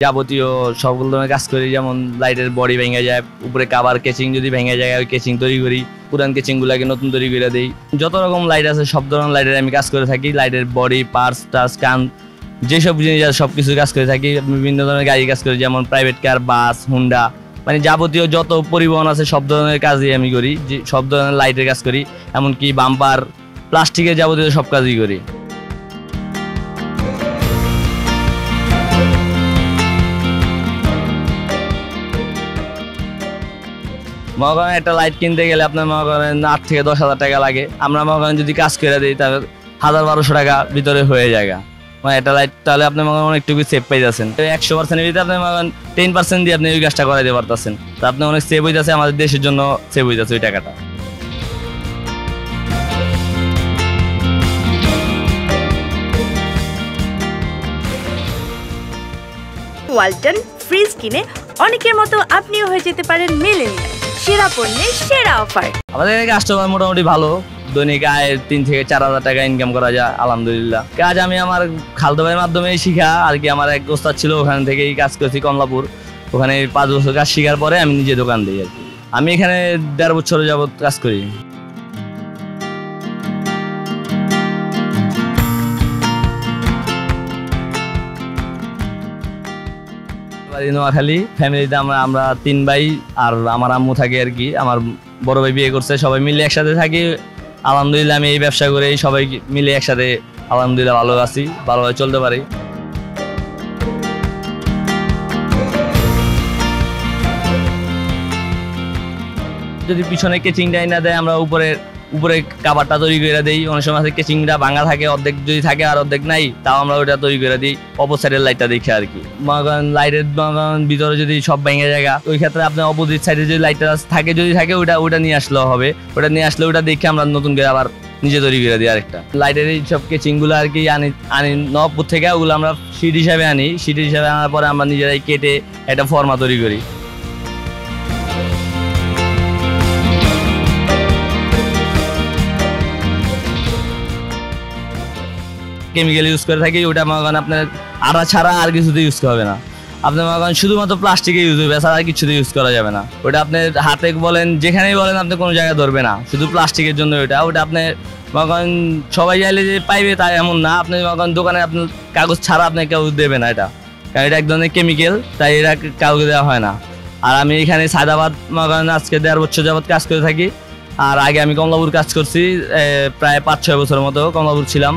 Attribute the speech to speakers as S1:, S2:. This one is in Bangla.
S1: যাবতীয় সকল ধরনের কাজ করি, যেমন লাইটের বডি ভেঙে যায়, উপরে কাভার কেচিং যদি ভেঙে যায় ওই কেচিং তৈরি করি, পুরান কেচিং গুলাকে নতুন তৈরি করে দিই। যত রকম লাইট আছে সব ধরনের লাইটের আমি কাজ করে থাকি। লাইটের বডি, পার্টস, টাচ, কান, যেসব জিনিস আছে সবকিছু কাজ করে থাকি। বিভিন্ন ধরনের গাড়ি কাজ করি, যেমন প্রাইভেট কার, বাস, হুন্ডা, মানে যাবতীয় যত পরিবহন আছে সব ধরনের কাজই আমি করি। সব ধরনের লাইটের কাজ করি, এমনকি বাম্পার, প্লাস্টিকের যাবতীয় সব কাজই করি। মনে করেন একটা লাইট কিনতে গেলে আপনার মনে করেন 8 থেকে 10,000 টাকা লাগে। আমরা মনে করেন যদি কাজ করে দিই তাহলে 1,000-1,200 টাকা ভিতরে হয়ে যায়। মানে একটা লাইট তাহলে আপনি মনে করেন অনেকটুকু সেভ পাই যাচ্ছেন। 100% ভিতরে আপনি মনে করেন 10% দিয়ে আপনি ওই কাজটা করাইতে পারতেছেন। তো আপনি অনেক সেভ হয়ে যাচ্ছে, আমাদের দেশের জন্য সেভ হয়ে যাচ্ছে ওই টাকাটা।
S2: ওয়ালটন ফ্রিজ কিনে অনেকের মতো আপনিও হয়ে যেতে পারেন মিলেনিয়াল। সেরা পণ্যের সেরা অফার।
S1: আমাদের কাস্টমার মোটামুটি ভালো, দৈনিক আয় 3 থেকে 4,000 টাকা ইনকাম করা যায় আলহামদুলিল্লাহ। কাজ আমি আমার খালতো ভাইয়ের মাধ্যমে শিখা আর কি। আমার এক ওস্তাদ ছিল, ওখান থেকেই কাজ করছি কমলাপুর। ওখানে 5 বছর কাজ শেখার পরে আমি নিজে দোকান দিই আর কি। আমি এখানে 1.5 বছর যাবত কাজ করি। নোয়াখালী ফ্যামিলিতে আমরা 3 ভাই আর আমার আম্মু থাকে আর কি। আমার বড় ভাই বিয়ে করছে, সবাই মিলে একসাথে থাকি আলহামদুলিল্লাহ। আমি এই ব্যবসা করে সবাই মিলে একসাথে আলহামদুলিল্লাহ ভালো আছি, ভালোভাবে চলতে পারি। যদি পিছনে কেচিংটা না দেয় আমরা উপরে কাভারটা তৈরি করে দিই। অনেক সময় আছে কেচিংটা ভাঙা থাকে, অর্ধেক যদি থাকে আর অর্ধেক নাই, তাও আমরা ওইটা তৈরি করে দিই অপোজিটের লাইটটা দেখে আর কি। লাইটের ভিতরে যদি সব ভেঙে জায়গা, ওই ক্ষেত্রে আপনার অপোজিট সাইডে যদি লাইটটা থাকে ওইটা নিয়ে আসলেও হবে। ওটা নিয়ে আসলে ওটা দেখে আমরা নতুন করে আবার নিজে তৈরি করে দিই আরেকটা। লাইটের এই সব কেচিং গুলো আর কি আনি নবপুর থেকে। ওগুলো আমরা শিট হিসাবে আনি। শিট হিসাবে আনার পরে আমরা নিজেরাই কেটে একটা ফর্মা তৈরি করি। কেমিক্যাল ইউজ করে থাকি, ওটা মনে করেন আপনার আড়া ছাড়া আর কিছুতে ইউজ করা হবে না। আপনার মনে করেন শুধুমাত্র প্লাস্টিকে ইউজ হবে, এছাড়া আর কিছুতে ইউজ করা যাবে না। ওটা আপনার হাতে বলেন যেখানেই বলেন আপনি কোনো জায়গায় ধরবে না, শুধু প্লাস্টিকের জন্য ওটা আপনি মনে করেন সবাই চাইলে যে পাইবে তাই এমন না। আপনি মনে করেন দোকানে আপনার কাগজ ছাড়া আপনি কেউ দেবে না এটা, কারণ এটা এক ধরনের কেমিক্যাল, তাই এটা কাউকে দেওয়া হয় না। আর আমি এখানে সায়দাবাদ মনে করেন আজকে 1.5 বছর যাবৎ কাজ করে থাকি। আর আগে আমি কমলাপুর কাজ করছি, প্রায় 5-6 বছরের মতো কমলাপুর ছিলাম।